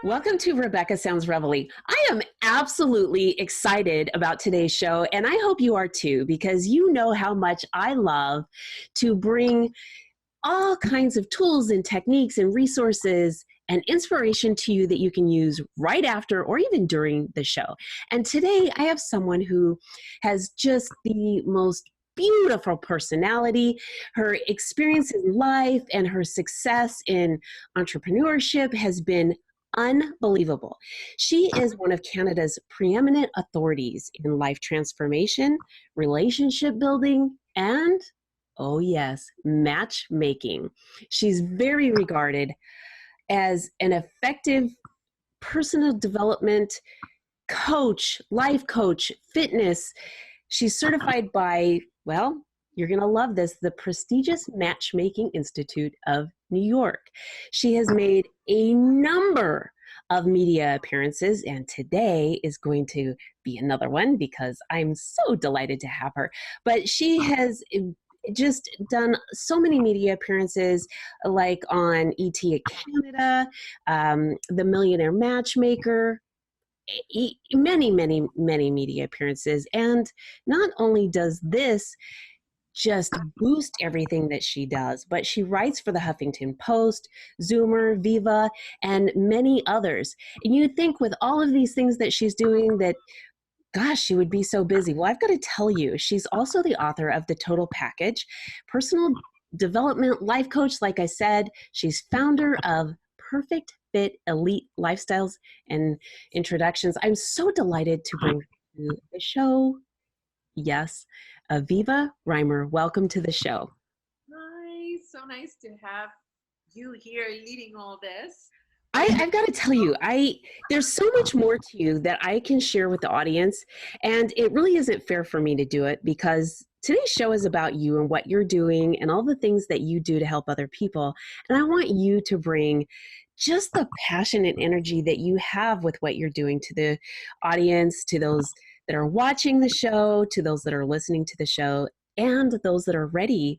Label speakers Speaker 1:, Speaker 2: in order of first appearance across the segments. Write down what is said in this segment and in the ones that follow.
Speaker 1: Welcome to Rebecca Sounds Reveille. I am absolutely excited about today's show, and I hope you are too, because you know how much I love to bring all kinds of tools and techniques and resources and inspiration to you that you can use right after or even during the show. And today I have someone who has just the most beautiful personality. Her experience in life and her success in entrepreneurship has been unbelievable. She is one of Canada's preeminent authorities in life transformation, relationship building, and oh, yes, matchmaking. She's very regarded as an effective personal development coach, life coach, fitness. She's certified by, well, you're going to love this, the prestigious Matchmaking Institute of New York. She has made a number of media appearances, and today is going to be another one because I'm so delighted to have her. But she has just done so many media appearances, like on ET at Canada, The Millionaire Matchmaker, many, many, many media appearances. And not only does this just boost everything that she does, but she writes for the Huffington Post, Zoomer, Viva, and many others. And you think with all of these things that she's doing that, gosh, she would be so busy. Well, I've got to tell you, she's also the author of The Total Package, personal development life coach. Like I said, she's founder of Perfect Fit Elite Lifestyles and Introductions. I'm so delighted to bring to the show, yes, Aviva Reimer. Welcome to the show.
Speaker 2: Hi, so nice to have you here leading all this.
Speaker 1: I've got to tell you, there's so much more to you that I can share with the audience, and it really isn't fair for me to do it because today's show is about you and what you're doing and all the things that you do to help other people. And I want you to bring just the passion and energy that you have with what you're doing to the audience, to those that are watching the show, to those that are listening to the show, and those that are ready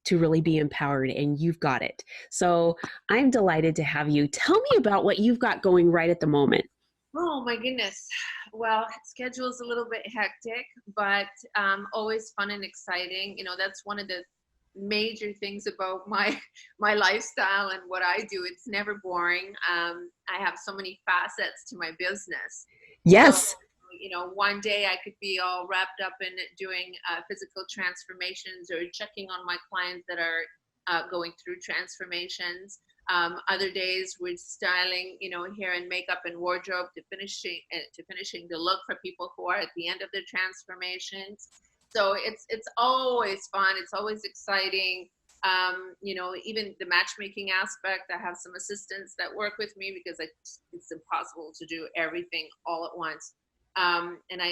Speaker 1: to really be empowered, and you've got it. So I'm delighted to have you. Tell me about what you've got going right at the moment.
Speaker 2: Oh my goodness. Well, schedule's a little bit hectic, but always fun and exciting. You know, that's one of the major things about my lifestyle and what I do. It's never boring. I have so many facets to my business.
Speaker 1: Yes.
Speaker 2: So, you know, one day I could be all wrapped up in doing physical transformations or checking on my clients that are going through transformations. Other days with styling, you know, hair and makeup and wardrobe to finishing the look for people who are at the end of their transformations. So it's always fun. It's always exciting. You know, even the matchmaking aspect, I have some assistants that work with me because it's impossible to do everything all at once. And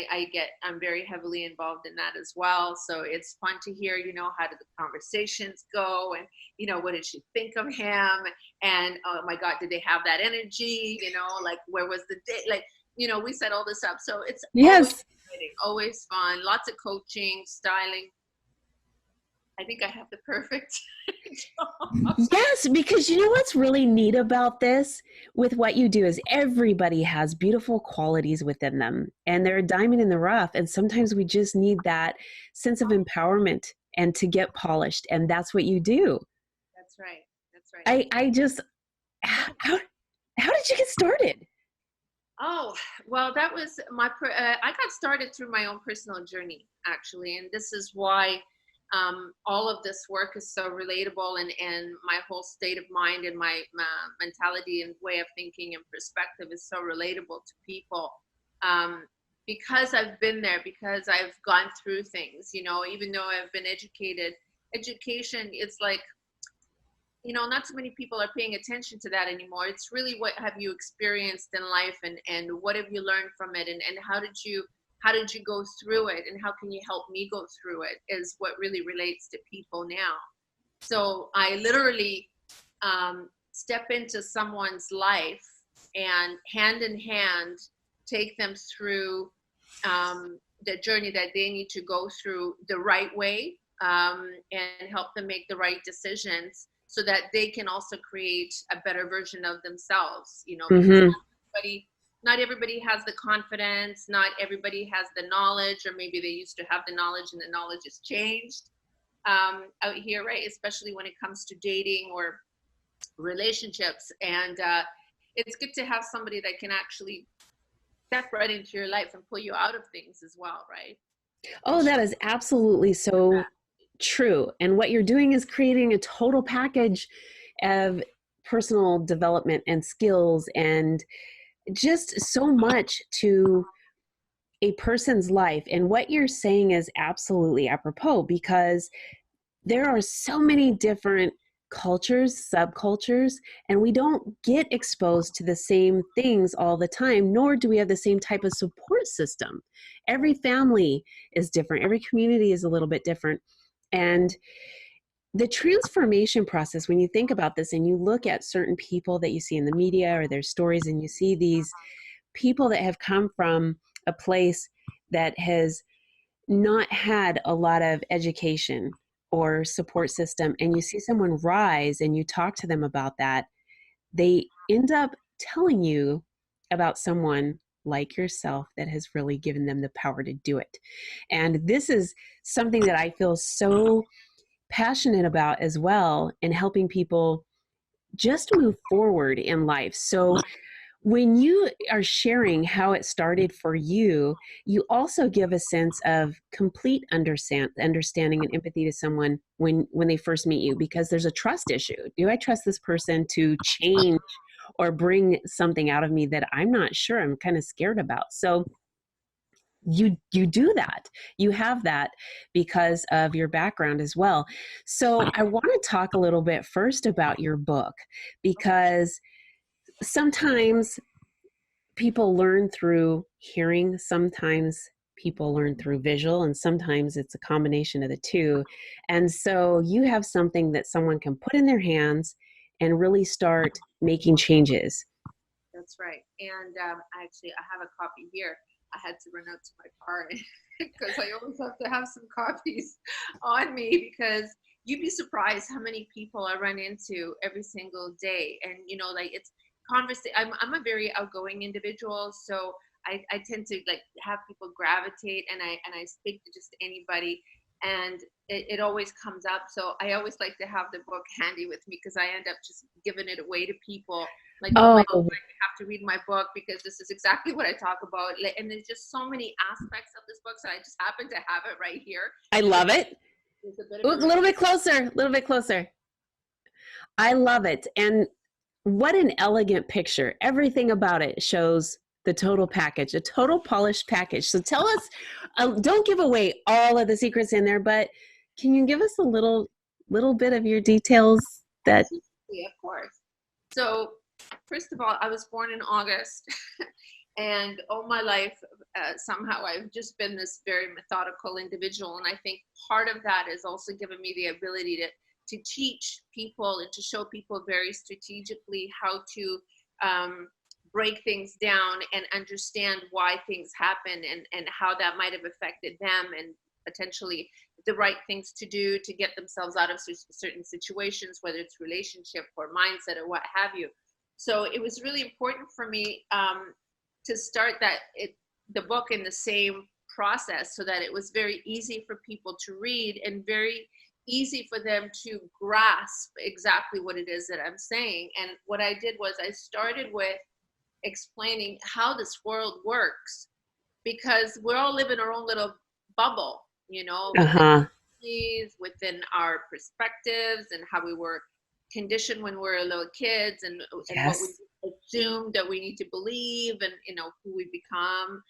Speaker 2: I'm very heavily involved in that as well. So it's fun to hear, you know, how did the conversations go, and, you know, what did she think of him? And oh my God, did they have that energy? You know, like where was the date? Like, you know, we set all this up. So it's always exciting, always fun, lots of coaching, styling. I think I have the perfect job.
Speaker 1: Yes, because you know what's really neat about this with what you do is everybody has beautiful qualities within them and they're a diamond in the rough. And sometimes we just need that sense of empowerment and to get polished. And that's what you do.
Speaker 2: That's right. That's right.
Speaker 1: I just, how did you get started?
Speaker 2: Oh, well, that was I got started through my own personal journey, actually. And this is why all of this work is so relatable, and my whole state of mind and my mentality and way of thinking and perspective is so relatable to people, because I've been there, because I've gone through things, you know, even though I've been educated. Education, it's like, you know, not so many people are paying attention to that anymore. It's really what have you experienced in life, and what have you learned from it, and how did you go through it, and how can you help me go through it is what really relates to people now. So I literally step into someone's life and hand in hand take them through the journey that they need to go through the right way, and help them make the right decisions so that they can also create a better version of themselves, because
Speaker 1: Mm-hmm.
Speaker 2: not everybody has the confidence, not everybody has the knowledge, or maybe they used to have the knowledge and the knowledge has changed out here, right? Especially when it comes to dating or relationships. And it's good to have somebody that can actually step right into your life and pull you out of things as well, right? And
Speaker 1: Oh, that is absolutely so true. And what you're doing is creating a total package of personal development and skills and just so much to a person's life. And what you're saying is absolutely apropos because there are so many different cultures, subcultures, and we don't get exposed to the same things all the time, nor do we have the same type of support system. Every family is different, every community is a little bit different. And the transformation process, when you think about this and you look at certain people that you see in the media or their stories, and you see these people that have come from a place that has not had a lot of education or support system, and you see someone rise and you talk to them about that, they end up telling you about someone like yourself that has really given them the power to do it. And this is something that I feel so passionate about as well, in helping people just move forward in life. So when you are sharing how it started for you, you also give a sense of complete understanding and empathy to someone when they first meet you, because there's a trust issue. Do I trust this person to change or bring something out of me that I'm not sure, I'm kind of scared about? So you do that. You have that because of your background as well. So I want to talk a little bit first about your book, because sometimes people learn through hearing, sometimes people learn through visual, and sometimes it's a combination of the two. And so you have something that someone can put in their hands and really start making changes.
Speaker 2: That's right. And I have a copy here. I had to run out to my car because I always have to have some copies on me, because you'd be surprised how many people I run into every single day. And, like, it's conversation. I'm a very outgoing individual. So I tend to like have people gravitate, and I speak to just anybody. And it always comes up. So I always like to have the book handy with me, because I end up just giving it away to people. Like, oh my,
Speaker 1: Oh,
Speaker 2: have to read my book because this is exactly what I talk about. And there's just so many aspects of this book. So I just happen to have it right here.
Speaker 1: I love it.
Speaker 2: There's a bit
Speaker 1: Ooh,
Speaker 2: of
Speaker 1: a little bit closer, a little bit closer. I love it. And what an elegant picture. Everything about it shows the total package, a total polished package. So tell us, don't give away all of the secrets in there, but can you give us a little bit of your details that
Speaker 2: absolutely, of course. So first of all, I was born in August. And all my life, somehow I've just been this very methodical individual. And I think part of that is also given me the ability to teach people and to show people very strategically how to break things down and understand why things happen, and how that might have affected them, and potentially the right things to do to get themselves out of certain situations, whether it's relationship or mindset or what have you. So it was really important for me to start the book in the same process, so that it was very easy for people to read and very easy for them to grasp exactly what it is that I'm saying. And what I did was I started with explaining how this world works, because we all live in our own little bubble, within
Speaker 1: uh-huh.
Speaker 2: within our perspectives, and how we were conditioned when we were little kids, and what we
Speaker 1: Yes.
Speaker 2: assume that we need to believe, and who we become.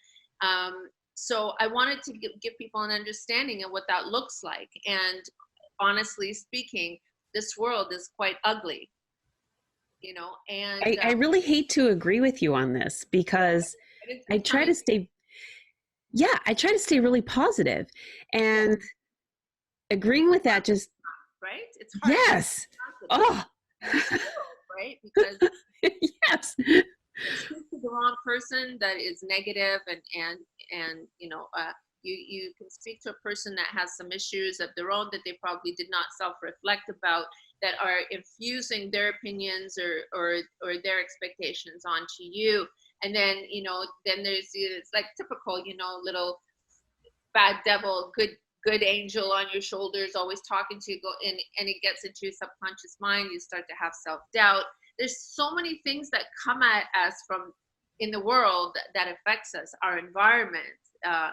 Speaker 2: So I wanted to give people an understanding of what that looks like. And honestly speaking, this world is quite ugly, and
Speaker 1: I really hate to agree with you on this, because I
Speaker 2: tell
Speaker 1: try
Speaker 2: me.
Speaker 1: to stay, yeah, I try to stay really positive,
Speaker 2: Yes,
Speaker 1: and agreeing with that just,
Speaker 2: right, it's hard to
Speaker 1: yes.
Speaker 2: positive
Speaker 1: Oh,
Speaker 2: in this world, right? Because
Speaker 1: yes.
Speaker 2: speak to the wrong person that is negative, and You can speak to a person that has some issues of their own that they probably did not self-reflect about, that are infusing their opinions or their expectations onto you. And then, then there's, it's like typical, little bad devil, good angel on your shoulders, always talking to you, and it gets into your subconscious mind. You start to have self-doubt. There's so many things that come at us from in the world that affects us, our environment, our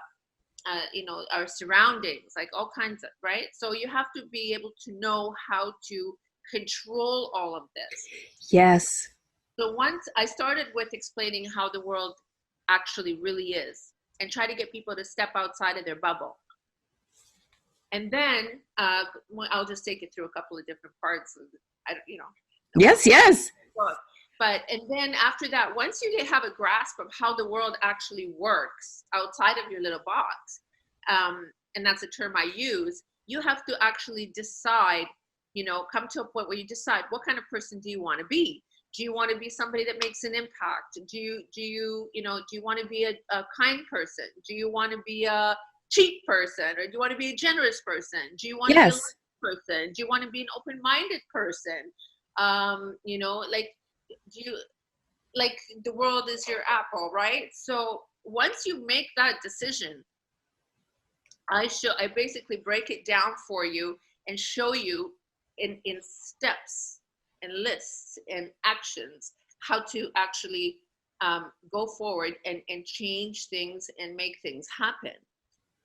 Speaker 2: surroundings, like all kinds of, right? So you have to be able to know how to control all of this.
Speaker 1: Yes.
Speaker 2: So once I started with explaining how the world actually really is, and try to get people to step outside of their bubble. And then I'll just take it through a couple of different parts.
Speaker 1: Yes, yes.
Speaker 2: But, and then after that, once you have a grasp of how the world actually works outside of your little box, and that's a term I use, you have to actually decide, come to a point where you decide, what kind of person do you want to be? Do you want to be somebody that makes an impact? Do you want to be a kind person? Do you want to be a cheap person, or do you want to be a generous person? Do you want to be a
Speaker 1: Yes.
Speaker 2: person? Do you want to be an open-minded person? Do you, like, the world is your apple, right? So once you make that decision, I basically break it down for you and show you in steps and lists and actions how to actually go forward and change things and make things happen.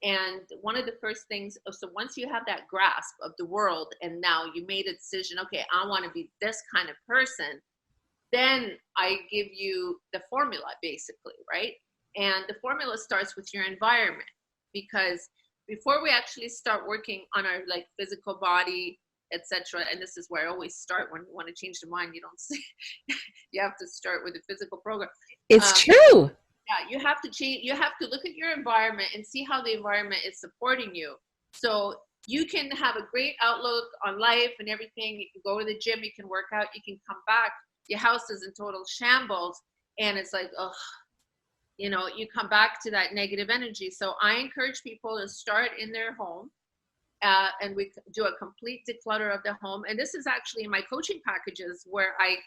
Speaker 2: And one of the first things, so once you have that grasp of the world, and now you made a decision, okay, I want to be this kind of person, then I give you the formula, basically, right? And the formula starts with your environment, because before we actually start working on our physical body, etc., and this is where I always start when you want to change the mind. You don't see, you have to start with the physical program.
Speaker 1: It's true.
Speaker 2: Yeah, you have to change. You have to look at your environment and see how the environment is supporting you. So you can have a great outlook on life and everything. You can go to the gym, you can work out, you can come back. Your house is in total shambles, and it's like, oh, you come back to that negative energy. So I encourage people to start in their home, and we do a complete declutter of the home. And this is actually in my coaching packages, where I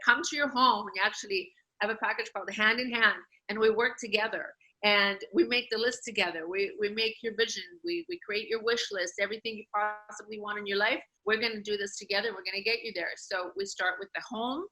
Speaker 2: come to your home, and you actually have a package called Hand in Hand, and we work together, and we make the list together. We make your vision. We create your wish list, everything you possibly want in your life. We're going to do this together. We're going to get you there. So we start with the home.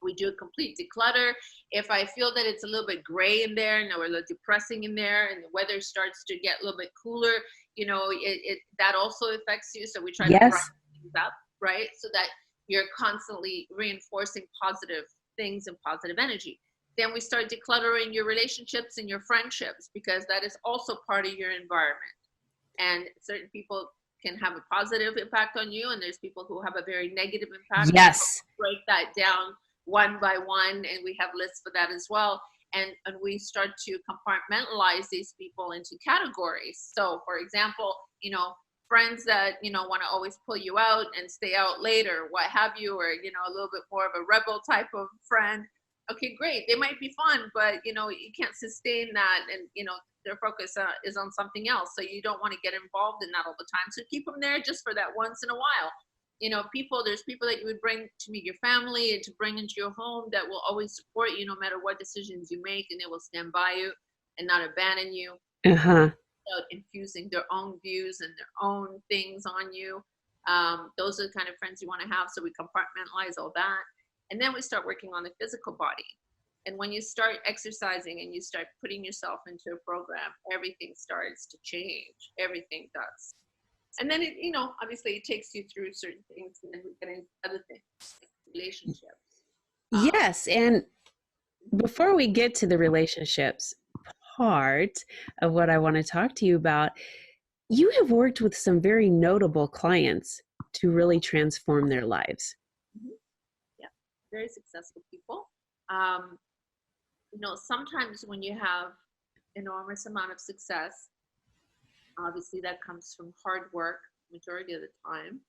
Speaker 2: We do a complete declutter. If I feel that it's a little bit gray in there, and or a little depressing in there, and the weather starts to get a little bit cooler, that also affects you. So we try to brighten things up, right? So that you're constantly reinforcing positive things and positive energy. Then we start decluttering your relationships and your friendships, because that is also part of your environment. And certain people can have a positive impact on you, and there's people who have a very negative impact.
Speaker 1: Yes.
Speaker 2: Break that down one by one, and we have lists for that as well. And we start to compartmentalize these people into categories. So for example, friends that want to always pull you out and stay out later, what have you, or a little bit more of a rebel type of friend. Okay, great, they might be fun, but you can't sustain that, and their focus is on something else, so you don't want to get involved in that all the time. So keep them there just for that once in a while. There's people that you would bring to meet your family and to bring into your home that will always support you no matter what decisions you make, and they will stand by you and not abandon you. Without infusing their own views and their own things on you. Those are the kind of friends you want to have. So we compartmentalize all that. And then we start working on the physical body. And when you start exercising and you start putting yourself into a program, everything starts to change. Everything does. And then obviously it takes you through certain things, and then we get into other things, like relationships.
Speaker 1: Yes. And before we get to the relationships part of what I want to talk to you about, you have worked with some very notable clients to really transform their lives.
Speaker 2: Yeah, very successful people. Sometimes when you have enormous amount of success, obviously that comes from hard work majority of the time.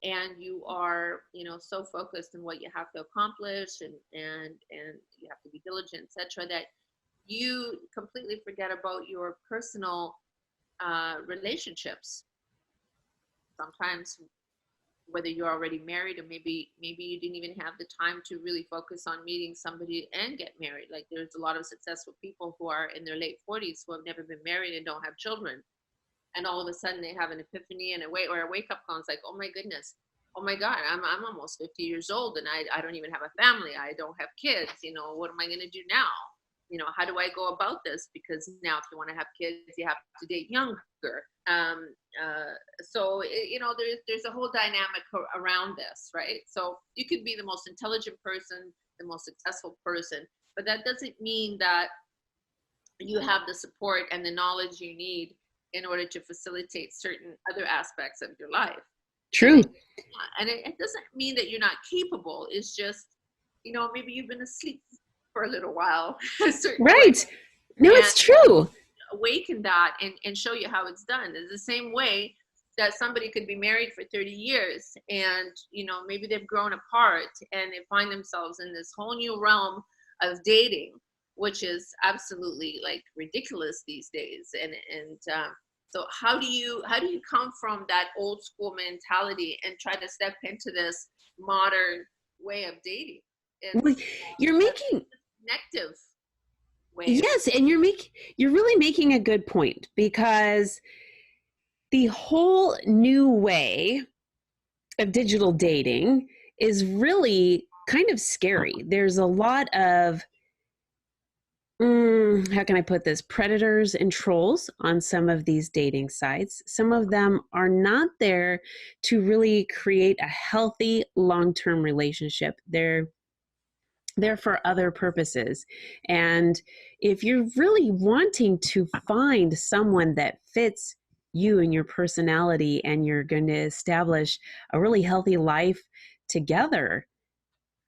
Speaker 2: And you are, so focused on what you have to accomplish, and you have to be diligent, etc., that you completely forget about your personal relationships. Sometimes, whether you're already married, or maybe you didn't even have the time to really focus on meeting somebody and get married. Like, there's a lot of successful people who are in their late 40s who have never been married and don't have children, and all of a sudden they have an epiphany and a wake up call. It's like, oh my goodness, oh my God, I'm almost 50 years old and I don't even have a family. I don't have kids. What am I going to do now? How do I go about this? Because now, if you want to have kids, you have to date younger. Um, there's a whole dynamic around this, right? So you could be the most intelligent person, the most successful person, but that doesn't mean that you have the support and the knowledge you need in order to facilitate certain other aspects of your life.
Speaker 1: True.
Speaker 2: And it doesn't mean that you're not capable. It's just, maybe you've been asleep for a little while.
Speaker 1: Right. No, it's true.
Speaker 2: Awaken that and show you how it's done. It's the same way that somebody could be married for 30 years and, maybe they've grown apart and they find themselves in this whole new realm of dating, which is absolutely like ridiculous these days. So how do you come from that old school mentality and try to step into this modern way of dating?
Speaker 1: Well, you're making
Speaker 2: connective way.
Speaker 1: Yes, and you're really making a good point, because the whole new way of digital dating is really kind of scary. There's a lot of how can I put this? Predators and trolls on some of these dating sites. Some of them are not there to really create a healthy long-term relationship. They're there for other purposes. And if you're really wanting to find someone that fits you and your personality, and you're going to establish a really healthy life together,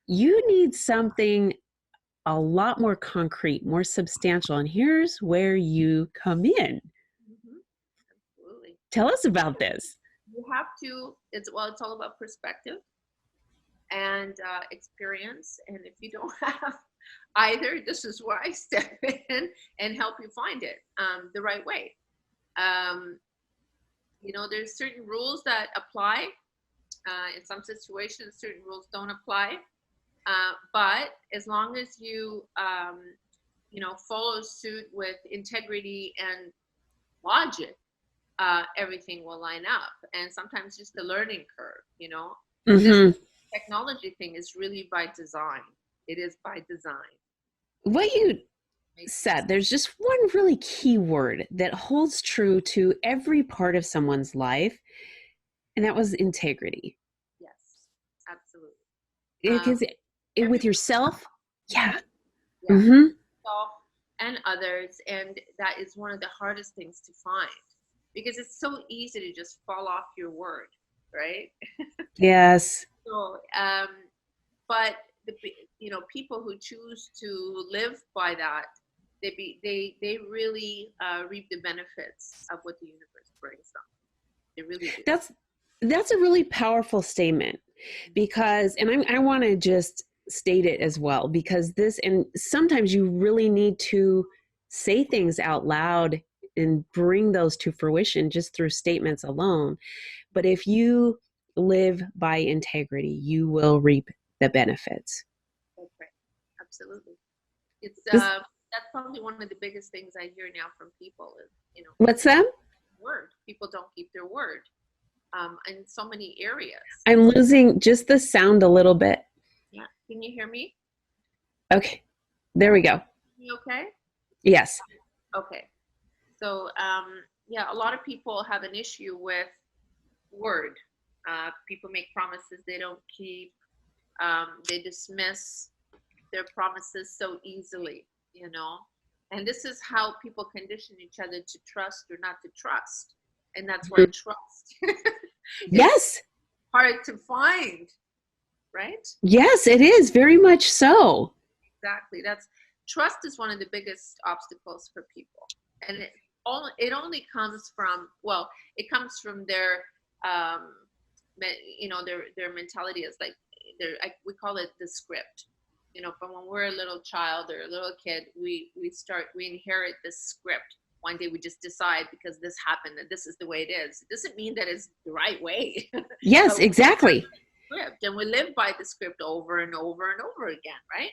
Speaker 1: you need something a lot more concrete, more substantial. And here's where you come in.
Speaker 2: Absolutely.
Speaker 1: Tell us about this.
Speaker 2: You have to, it's all about perspective and experience. And if you don't have either, this is where I step in and help you find it the right way. There's certain rules that apply. In some situations, certain rules don't apply. But as long as you, follow suit with integrity and logic, everything will line up. And sometimes just the learning curve, This technology thing is really by design. It is by design.
Speaker 1: What you said, there's just one really key word that holds true to every part of someone's life, and that was integrity.
Speaker 2: Yes, absolutely.
Speaker 1: Because with yourself, yeah.
Speaker 2: Yourself and others, and that is one of the hardest things to find, because it's so easy to just fall off your word, right?
Speaker 1: Yes.
Speaker 2: So, but people who choose to live by that, they really reap the benefits of what the universe brings them. They really do.
Speaker 1: That's a really powerful statement, because, and I want to just state it as well, because and sometimes you really need to say things out loud and bring those to fruition just through statements alone. But if you live by integrity, you will reap the benefits.
Speaker 2: That's right. Absolutely. It's that's probably one of the biggest things I hear now from people is,
Speaker 1: what's that?
Speaker 2: Word. People don't keep their word. In so many areas.
Speaker 1: I'm losing just the sound a little bit.
Speaker 2: Yeah. Can you hear me?
Speaker 1: Okay. There we go.
Speaker 2: You okay?
Speaker 1: Yes.
Speaker 2: Okay. So, a lot of people have an issue with word. People make promises they don't keep. They dismiss their promises so easily, And this is how people condition each other to trust or not to trust. And that's where trust
Speaker 1: yes,
Speaker 2: hard to find, right?
Speaker 1: Yes, it is very much so.
Speaker 2: Exactly. Trust is one of the biggest obstacles for people, and it only comes from, it comes from their their mentality is like we call it the script. from when we're a little child or a little kid, we inherit this script. One day we just decide because this happened that this is the way it is. It doesn't mean that it's the right way.
Speaker 1: Yes,
Speaker 2: But we
Speaker 1: exactly.
Speaker 2: script and we live by the script over and over and over again, right?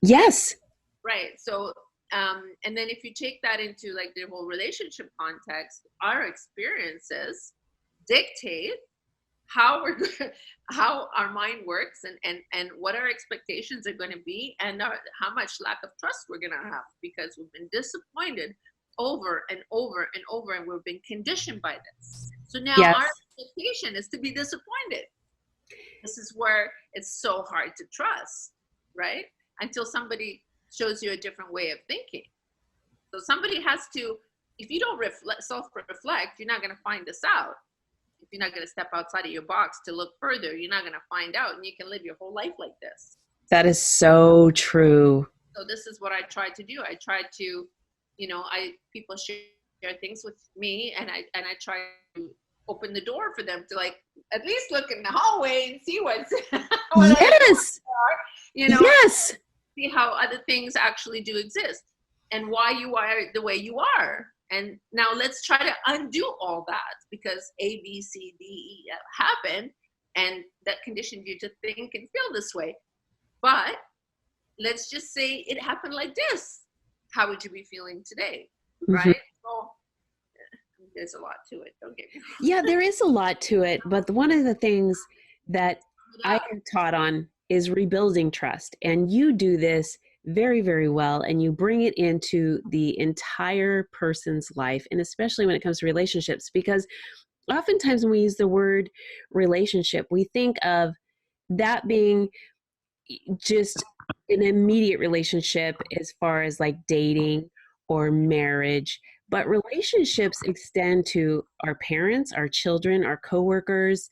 Speaker 1: Yes.
Speaker 2: Right. So and then if you take that into like the whole relationship context, our experiences dictate how we're how our mind works, and what our expectations are going to be, and how much lack of trust we're going to have because we've been disappointed over and over and over, and we've been conditioned by this. So now
Speaker 1: Yes.
Speaker 2: our expectation is to be disappointed. This is where it's so hard to trust, right? Until somebody shows you a different way of thinking. So somebody has to, if you don't self-reflect, you're not going to find this out. If you're not going to step outside of your box to look further, you're not going to find out, and you can live your whole life like this.
Speaker 1: That is so true.
Speaker 2: So this is what I try to do. I try to, people share things with me, and I try to open the door for them to like at least look in the hallway and see what
Speaker 1: Yes. Yes.
Speaker 2: see how other things actually do exist and why you are the way you are. And now let's try to undo all that, because A, B, C, D, E happened, and that conditioned you to think and feel this way. But let's just say it happened like this. How would you be feeling today? Right? Mm-hmm. So there's a lot to it. Don't get me wrong.
Speaker 1: Yeah, there is a lot to it. But one of the things that I am taught on is rebuilding trust. And you do this very, very well. And you bring it into the entire person's life. And especially when it comes to relationships, because oftentimes when we use the word relationship, we think of that being just an immediate relationship as far as like dating or marriage. But relationships extend to our parents, our children, our coworkers,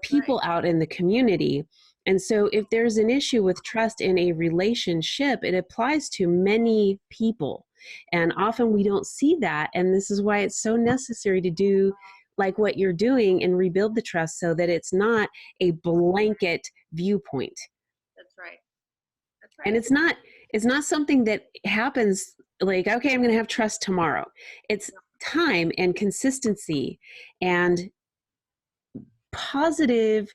Speaker 1: people out in the community. And so if there's an issue with trust in a relationship, it applies to many people. And often we don't see that. And this is why it's so necessary to do like what you're doing and rebuild the trust so that it's not a blanket viewpoint.
Speaker 2: That's right. That's right.
Speaker 1: And it's not something that happens like, okay, I'm going to have trust tomorrow. It's time and consistency and positive,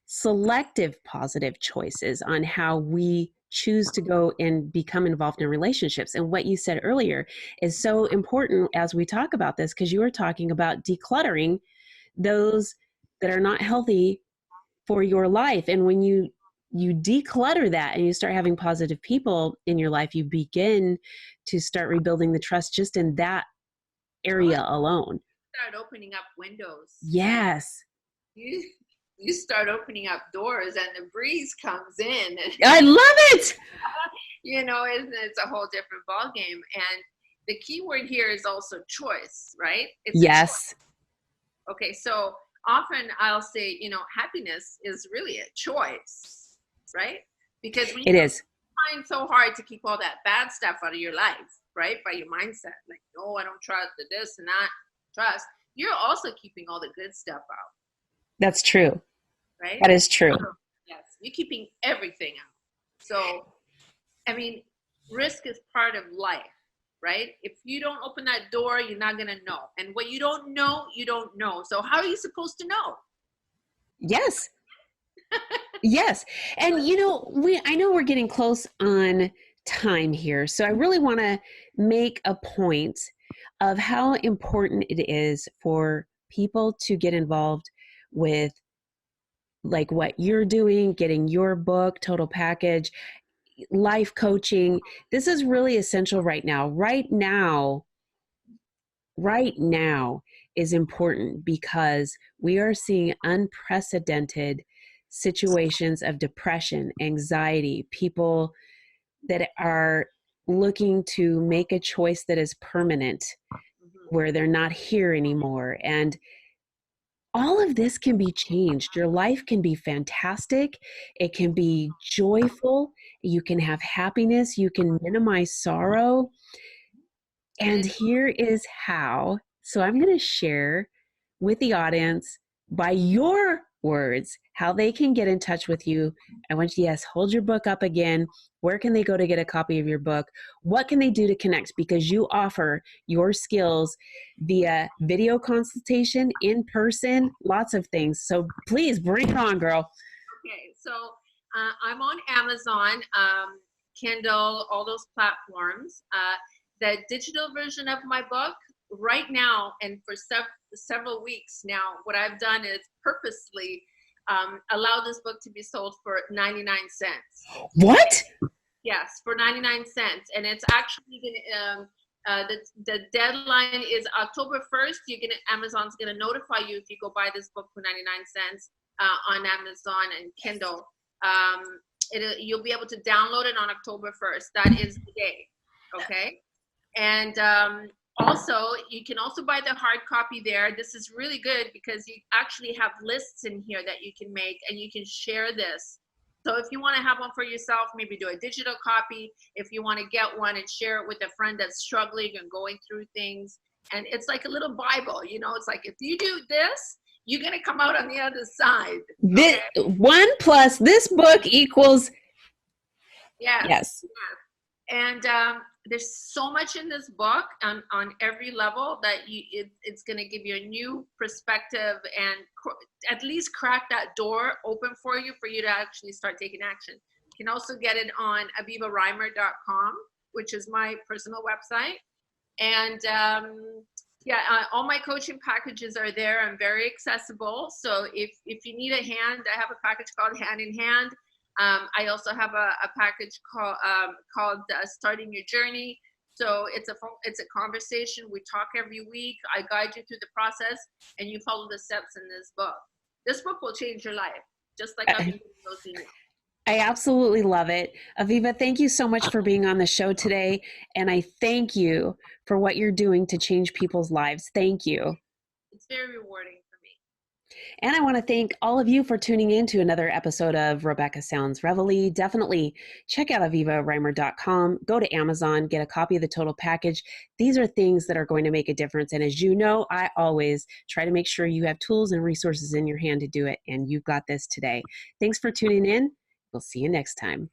Speaker 1: selective positive choices on how we choose to go and become involved in relationships. And what you said earlier is so important as we talk about this, because you were talking about decluttering those that are not healthy for your life. And when you declutter that and you start having positive people in your life, you begin to start rebuilding the trust just in that area alone.
Speaker 2: Start opening up windows.
Speaker 1: Yes.
Speaker 2: You start opening up doors and the breeze comes in.
Speaker 1: I love it.
Speaker 2: It's a whole different ballgame. And the key word here is also choice, right? It's
Speaker 1: yes.
Speaker 2: Okay, so often I'll say, happiness is really a choice, right? Because when you trying so hard to keep all that bad stuff out of your life, right? By your mindset, like, no, I don't trust this and that, trust. You're also keeping all the good stuff out.
Speaker 1: That's true.
Speaker 2: Right?
Speaker 1: That is true.
Speaker 2: Yes, you're keeping everything out. So, risk is part of life, right? If you don't open that door, you're not going to know. And what you don't know, you don't know. So how are you supposed to know?
Speaker 1: Yes. Yes. And I know we're getting close on time here. So I really want to make a point of how important it is for people to get involved with like what you're doing, getting your book, total package, life coaching. This is really essential right now. Right now is important because we are seeing unprecedented situations of depression, anxiety, people that are looking to make a choice that is permanent, where they're not here anymore. And all of this can be changed. Your life can be fantastic. It can be joyful. You can have happiness. You can minimize sorrow. And here is how. So I'm going to share with the audience by your words, how they can get in touch with you. I want you, yes, hold your book up again. Where can they go to get a copy of your book? What can they do to connect? Because you offer your skills via video consultation, in person, lots of things. So please bring it on, girl.
Speaker 2: Okay, so I'm on Amazon, Kindle, all those platforms. The digital version of my book right now, and for several weeks now, what I've done is purposely allow this book to be sold for 99 cents.
Speaker 1: What?
Speaker 2: Yes, for 99 cents. And it's actually going to, the deadline is October 1st. Amazon's going to notify you if you go buy this book for 99 cents on Amazon and Kindle. You'll be able to download it on October 1st. That is the day. Okay. And also, you can also buy the hard copy there. This is really good because you actually have lists in here that you can make, and you can share this. So if you want to have one for yourself, maybe do a digital copy. If you want to get one and share it with a friend that's struggling and going through things. And it's like a little Bible, it's like, if you do this, you're going to come out on the other side.
Speaker 1: This, 1 plus this book equals.
Speaker 2: Yes. And there's so much in this book on every level that it's going to give you a new perspective and at least crack that door open for you to actually start taking action. You can also get it on avivareimer.com, which is my personal website. And all my coaching packages are there. I'm very accessible. So if you need a hand, I have a package called Hand in Hand. I also have a package called Starting Your Journey. So it's a conversation. We talk every week. I guide you through the process, and you follow the steps in this book. This book will change your life, just like I've been doing those emails.
Speaker 1: I absolutely love it. Aviva, thank you so much for being on the show today. And I thank you for what you're doing to change people's lives. Thank you.
Speaker 2: It's very rewarding for me.
Speaker 1: And I want to thank all of you for tuning in to another episode of Rebecca Sounds Reveille. Definitely check out avivareimer.com. Go to Amazon, get a copy of the total package. These are things that are going to make a difference. And as you know, I always try to make sure you have tools and resources in your hand to do it. And you've got this today. Thanks for tuning in. We'll see you next time.